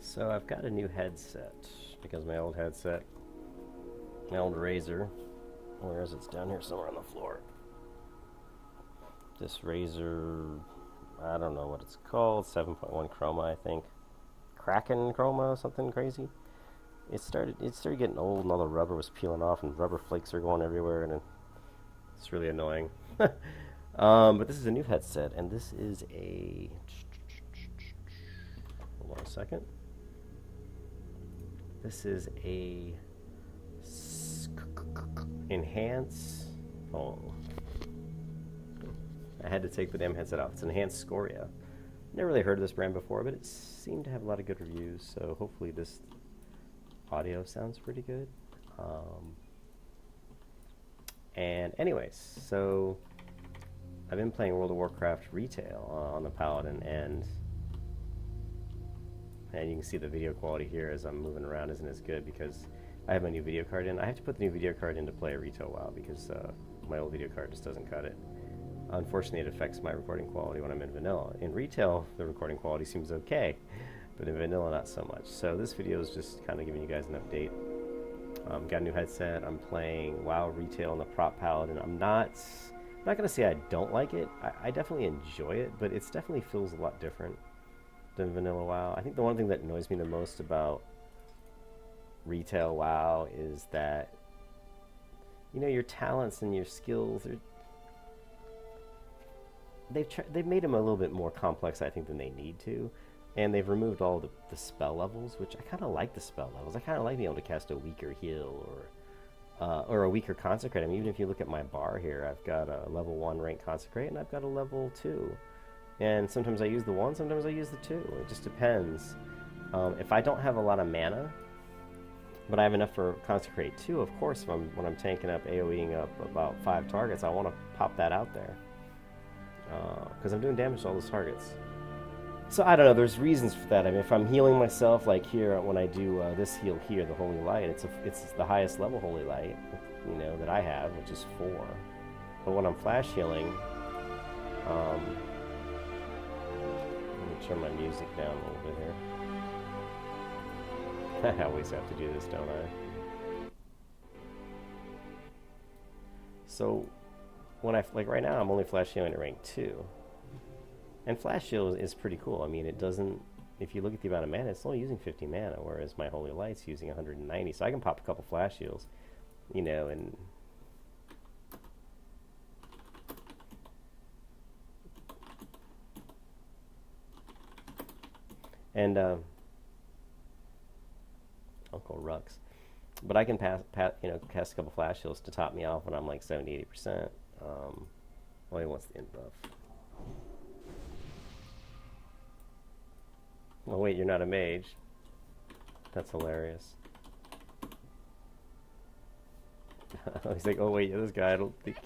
So I've got a new headset because my old headset, my old Razer, where is it? It's down here somewhere on the floor. This Razer, I don't know what it's called, 7.1 Chroma, I think. Kraken Chroma, something crazy. It started getting old, and all the rubber was peeling off, and rubber flakes are going everywhere, and it's really annoying. But this is a new headset, and this is a. Hold on a second. This is a enhance. Oh, I had to take the damn headset off. It's an enhanced Scoria. Never really heard of this brand before, but it seemed to have a lot of good reviews. So hopefully this audio sounds pretty good. And anyways, so I've been playing World of Warcraft retail on the Paladin, and you can see the video quality here as I'm moving around isn't as good because I have my new video card in. I have to put the new video card in to play a retail WoW because my old video card just doesn't cut it. Unfortunately, it affects my recording quality when I'm in vanilla. In retail, the recording quality seems okay, but in vanilla, not so much. So this video is just kind of giving you guys an update. Got a new headset. I'm playing WoW retail on the prop Paladin. I'm not going to say I don't like it. I definitely enjoy it, but it definitely feels a lot different than vanilla WoW. I think the one thing that annoys me the most about retail WoW is that, you know, your talents and your skills are, they've made them a little bit more complex, I think, than they need to, and they've removed all the spell levels, which I kind of like the spell levels. I kind of like being able to cast a weaker heal or a weaker consecrate. I mean, even if you look at my bar here, I've got a level 1 rank consecrate and I've got a level 2. And sometimes I use the 1, sometimes I use the 2. It just depends. If I don't have a lot of mana, but I have enough for Consecrate 2, of course, when I'm tanking up, AoEing up about 5 targets, I want to pop that out there. Because I'm doing damage to all those targets. So I don't know, there's reasons for that. I mean, if I'm healing myself, like here, when I do this heal here, the Holy Light, it's the highest level Holy Light, you know, that I have, which is 4. But when I'm flash healing, let me turn my music down a little bit here. I always have to do this, don't I? So, when like right now, I'm only flash healing at rank 2. And flash heal is pretty cool. I mean, it doesn't, if you look at the amount of mana, it's only using 50 mana, whereas my Holy Light's using 190. So I can pop a couple flash heals, you know, and Uncle Rux. But I can cast a couple flash heals to top me off when I'm like 70-80%. Well, he wants the int buff. Oh wait, you're not a mage. That's hilarious. He's like, oh wait, this guy, I don't think...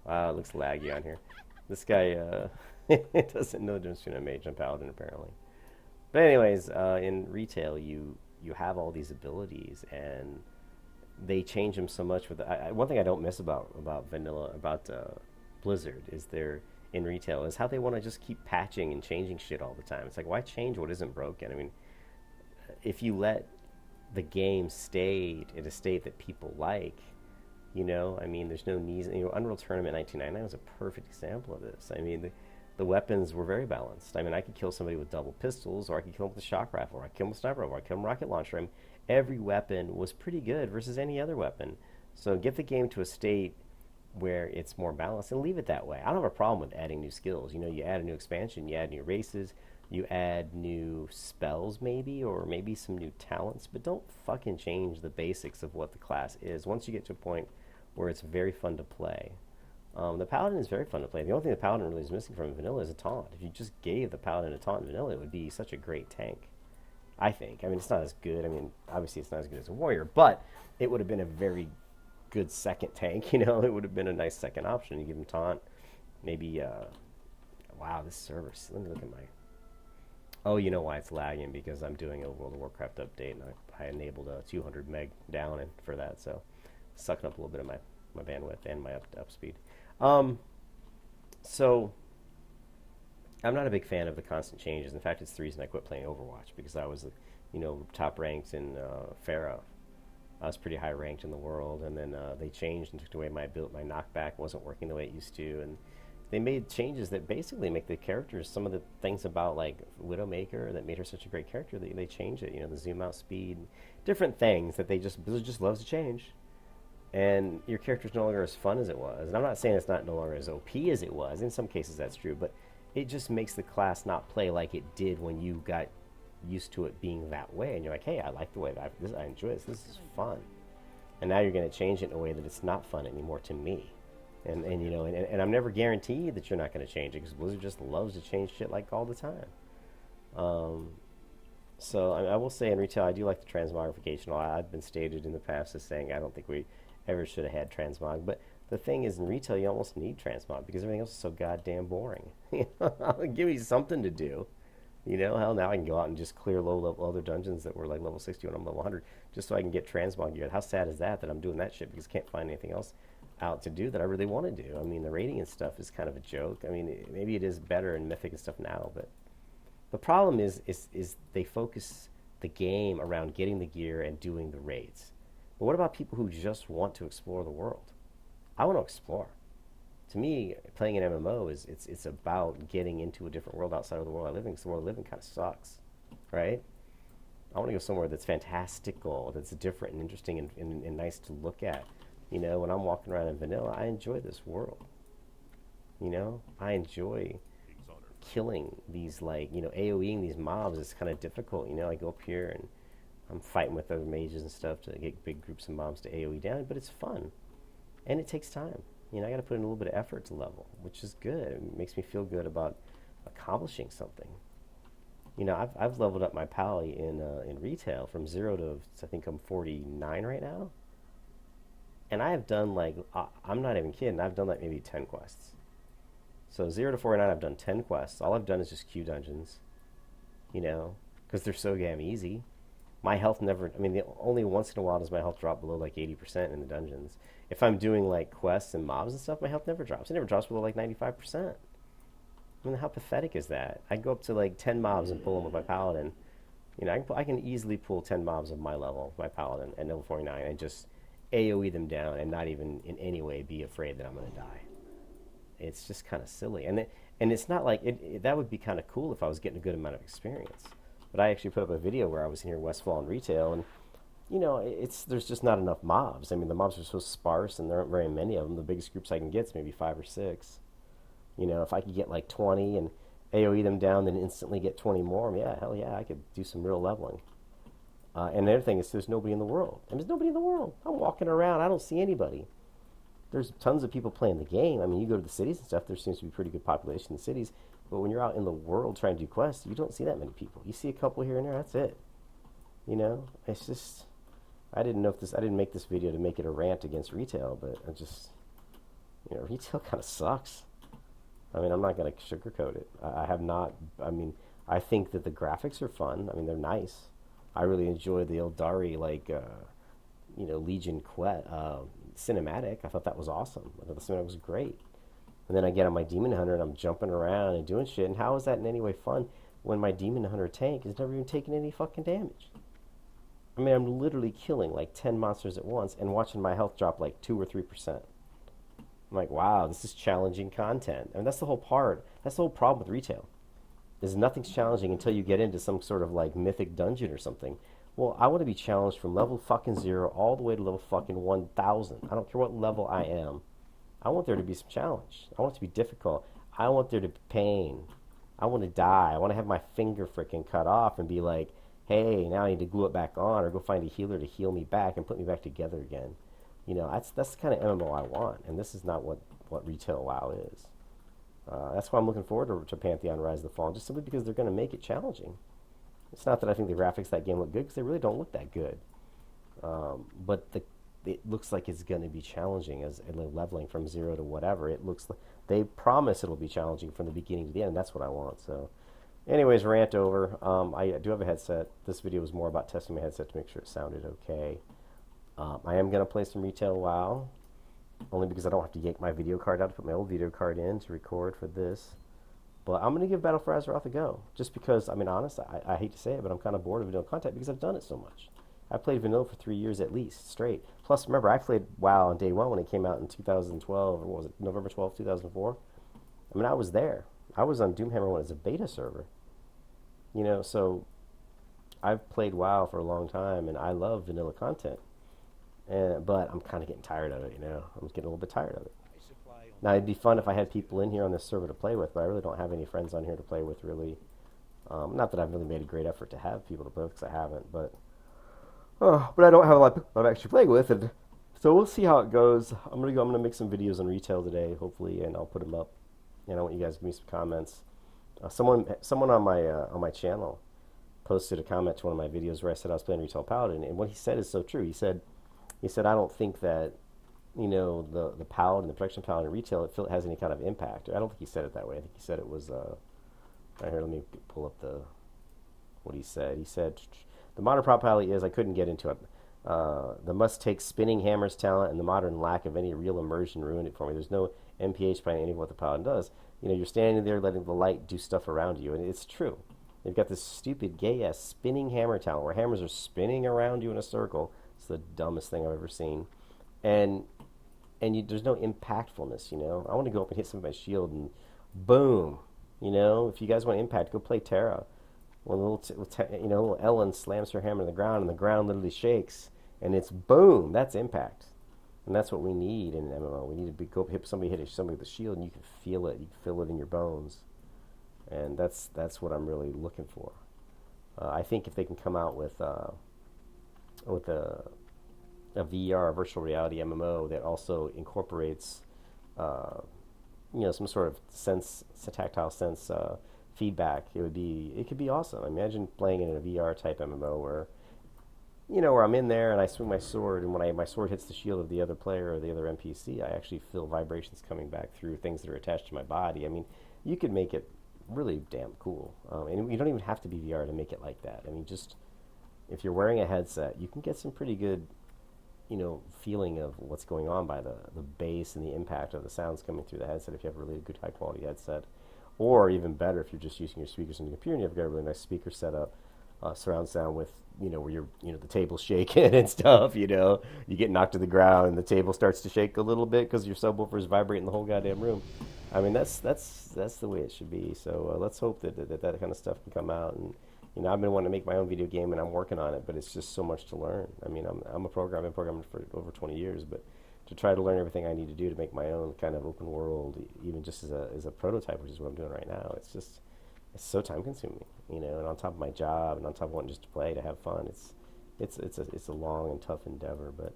Wow, it looks laggy on here. This guy doesn't know the difference between a mage and a paladin, apparently. But anyways, in retail, you have all these abilities, and they change them so much. One thing I don't miss about vanilla, about Blizzard, is in retail, is how they want to just keep patching and changing shit all the time. It's like, why change what isn't broken? I mean, if you let the game stay in a state that people like, you know, I mean, there's no need. You know, Unreal Tournament 1999 was a perfect example of this. I mean, the weapons were very balanced. I mean, I could kill somebody with double pistols, or I could kill them with a shock rifle, or I could kill them with a sniper rifle, or I could kill them with a rocket launcher. I mean, every weapon was pretty good versus any other weapon. So get the game to a state where it's more balanced and leave it that way. I don't have a problem with adding new skills. You know, you add a new expansion, you add new races, you add new spells maybe, or maybe some new talents, but don't fucking change the basics of what the class is once you get to a point where it's very fun to play. The Paladin is very fun to play. The only thing the Paladin really is missing from vanilla is a taunt. If you just gave the Paladin a taunt in vanilla, it would be such a great tank, I think. I mean, it's not as good. I mean, obviously it's not as good as a warrior, but it would have been a very good second tank, you know. It would have been a nice second option. You give him taunt, maybe, wow, this server, let me look at my, oh, you know why it's lagging, because I'm doing a World of Warcraft update, and I enabled a 200 meg down for that, so sucking up a little bit of my bandwidth and my up speed. So I'm not a big fan of the constant changes. In fact, it's the reason I quit playing Overwatch, because I was, top ranked in Pharaoh. I was pretty high ranked in the world, and then they changed and took away my build. My knockback wasn't working the way it used to, and they made changes that basically make the characters, some of the things about like Widowmaker that made her such a great character, they changed it. The zoom out speed, different things that Blizzard just loves to change, and your character's no longer as fun as it was. And I'm not saying it's not no longer as OP as it was. In some cases, that's true, but it just makes the class not play like it did when you got used to it being that way, and you're like, hey, I like the way that I enjoy this. This is fun. And now you're going to change it in a way that it's not fun anymore to me. And I'm never guaranteed that you're not going to change it, because Blizzard just loves to change shit like all the time. So I will say in retail, I do like the transmogrification. I've been stated in the past as saying I don't think we ever should have had transmog, but the thing is, in retail, you almost need transmog because everything else is so goddamn boring. Give me something to do. Hell, now I can go out and just clear low-level other dungeons that were like level 60 when I'm level 100, just so I can get transmog gear. How sad is that I'm doing that shit because I can't find anything else out to do that I really want to do? I mean, the rating and stuff is kind of a joke. I mean, maybe it is better in Mythic and stuff now, but the problem is they focus the game around getting the gear and doing the raids. But what about people who just want to explore the world? I want to explore. To me, playing an MMO it's about getting into a different world outside of the world I live in, because the world I live in kind of sucks, right? I want to go somewhere that's fantastical, that's different and interesting and nice to look at. When I'm walking around in vanilla, I enjoy this world. I enjoy killing these, AoEing these mobs. It's kind of difficult. I go up here and I'm fighting with other mages and stuff to get big groups of mobs to AoE down, but it's fun. And it takes time. I got to put in a little bit of effort to level, which is good. It makes me feel good about accomplishing something. I've leveled up my pally in retail from 0 to, I think I'm 49 right now. And I have done I'm not even kidding, I've done maybe 10 quests. So 0 to 49, I've done 10 quests. All I've done is just queue dungeons, because they're so damn easy. My health never, only once in a while does my health drop below 80% in the dungeons. If I'm doing quests and mobs and stuff, my health never drops. It never drops below 95%. How pathetic is that? I go up to 10 mobs and pull them with my paladin. I can easily pull 10 mobs of my level, my paladin, at level 49, and just AoE them down and not even in any way be afraid that I'm going to die. It's just kind of silly. And it's not that would be kind of cool if I was getting a good amount of experience. But I actually put up a video where I was here in Westfall in retail, and there's just not enough mobs. The mobs are so sparse, and there aren't very many of them. The biggest groups I can get is maybe 5 or 6. If I could get 20 and AoE them down, then instantly get 20 more, yeah, hell yeah, I could do some real leveling. And the other thing is, there's nobody in the world. There's nobody in the world. I'm walking around, I don't see anybody. There's tons of people playing the game. You go to the cities and stuff, there seems to be pretty good population in the cities. But when you're out in the world trying to do quests, you don't see that many people. You see a couple here and there, that's it. It's just, I didn't make this video to make it a rant against retail, but I just, retail kind of sucks. I'm not going to sugarcoat it. I think that the graphics are fun. They're nice. I really enjoyed the Eldari, Legion quest cinematic. I thought that was awesome. I thought the cinematic was great. And then I get on my Demon Hunter and I'm jumping around and doing shit. And how is that in any way fun when my Demon Hunter tank is never even taking any fucking damage? I'm literally killing 10 monsters at once and watching my health drop 2 or 3%. I'm like, wow, this is challenging content. That's the whole part. That's the whole problem with retail. Is nothing's challenging until you get into some sort of mythic dungeon or something. Well, I want to be challenged from level fucking 0 all the way to level fucking 1,000. I don't care what level I am. I want there to be some challenge. I want it to be difficult. I want there to be pain. I want to die. I want to have my finger freaking cut off and be like, hey, now I need to glue it back on or go find a healer to heal me back and put me back together again. That's the kind of MMO I want, and this is not what retail WoW is. That's why I'm looking forward to Pantheon Rise of the Fallen, just simply because they're going to make it challenging. It's not that I think the graphics of that game look good, because they really don't look that good. But it looks like it's going to be challenging as leveling from 0 to whatever. It looks like they promise it'll be challenging from the beginning to the end, and that's what I want. So, anyways, rant over. I do have a headset. This video was more about testing my headset to make sure it sounded okay. I am going to play some retail WoW, only because I don't have to yank my video card out to put my old video card in to record for this. But I'm going to give Battle for Azeroth a go. Just because, I mean, honest, I hate to say it, but I'm kind of bored of vanilla content because I've done it so much. I played vanilla for 3 years at least, straight. Plus, remember, I played WoW on day one when it came out in 2012, or what was it, November 12th, 2004? I mean, I was there. I was on Doomhammer when it was a beta server. You know, so I've played WoW for a long time, and I love vanilla content. But I'm kind of getting tired of it, you know. I'm getting a little bit tired of it. Now, it'd be fun if I had people in here on this server to play with, but I really don't have any friends on here to play with, really. Not that I've really made a great effort to have people to play with, because I haven't, but I don't have a lot of actually playing with, and so we'll see how it goes. I'm gonna make some videos on retail today, hopefully, and I'll put them up. And I want you guys to give me some comments. Someone on my channel posted a comment to one of my videos where I said I was playing Retail Paladin, and what he said is so true. He said I don't think that, you know, the Paladin, the Protection Paladin retail, it has any kind of impact. I don't think he said it that way. I think he said it was right here, let me pull up what he said. He said the modern prop probably is, I couldn't get into it. The must take spinning hammers talent and the modern lack of any real immersion ruined it for me. There's no MPH by any of what the Paladin does. You know, you're standing there letting the light do stuff around you, and it's true. They've got this stupid gay-ass spinning hammer talent where hammers are spinning around you in a circle. It's the dumbest thing I've ever seen. And there's no impactfulness, you know. I want to go up and hit some of my shield and boom, you know. If you guys want impact, go play Terra. When little Ellen slams her hammer on the ground and the ground literally shakes, and it's boom. That's impact, and that's what we need in an MMO. We need to go up, hit somebody with the shield, and you can feel it. You can feel it in your bones, and that's what I'm really looking for. I think if they can come out with a VR, a virtual reality MMO that also incorporates, some sort of tactile sense feedback, it could be awesome. Imagine playing in a VR type MMO where I'm in there and I swing my sword, and when my sword hits the shield of the other player or the other NPC, I actually feel vibrations coming back through things that are attached to my body. I mean, you could make it really damn cool, and you don't even have to be VR to make it like that. I mean, just if you're wearing a headset, you can get some pretty good feeling of what's going on by the bass and the impact of the sounds coming through the headset if you have a really good high quality headset. Or even better, if you're just using your speakers on your computer and you've got a really nice speaker setup, surround sound with, where you're, the table's shaking and stuff, you get knocked to the ground and the table starts to shake a little bit because your subwoofer is vibrating the whole goddamn room. I mean, that's the way it should be. So let's hope that kind of stuff can come out. And I've been wanting to make my own video game, and I'm working on it, but it's just so much to learn. I mean, I'm a programmer. I've been programming for over 20 years, but to try to learn everything I need to do to make my own kind of open world, even just as a prototype, which is what I'm doing right now, it's so time consuming, and on top of my job and on top of wanting just to play, to have fun, it's a long and tough endeavor. But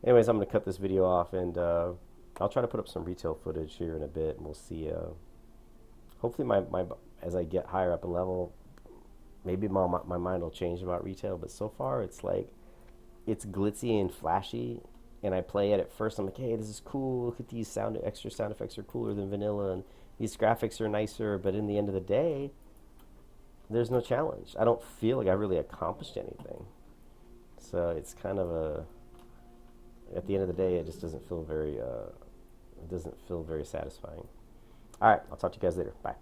anyways, I'm going to cut this video off, and I'll try to put up some retail footage here in a bit, and we'll see. Hopefully my as I get higher up in level, maybe my mind will change about retail, but so far it's like, it's glitzy and flashy, and I play it at first, I'm like, hey, this is cool, look at these extra sound effects are cooler than vanilla, and these graphics are nicer, but in the end of the day, there's no challenge. I don't feel like I really accomplished anything. So it's kind of at the end of the day, it just doesn't feel very satisfying. All right, I'll talk to you guys later. Bye.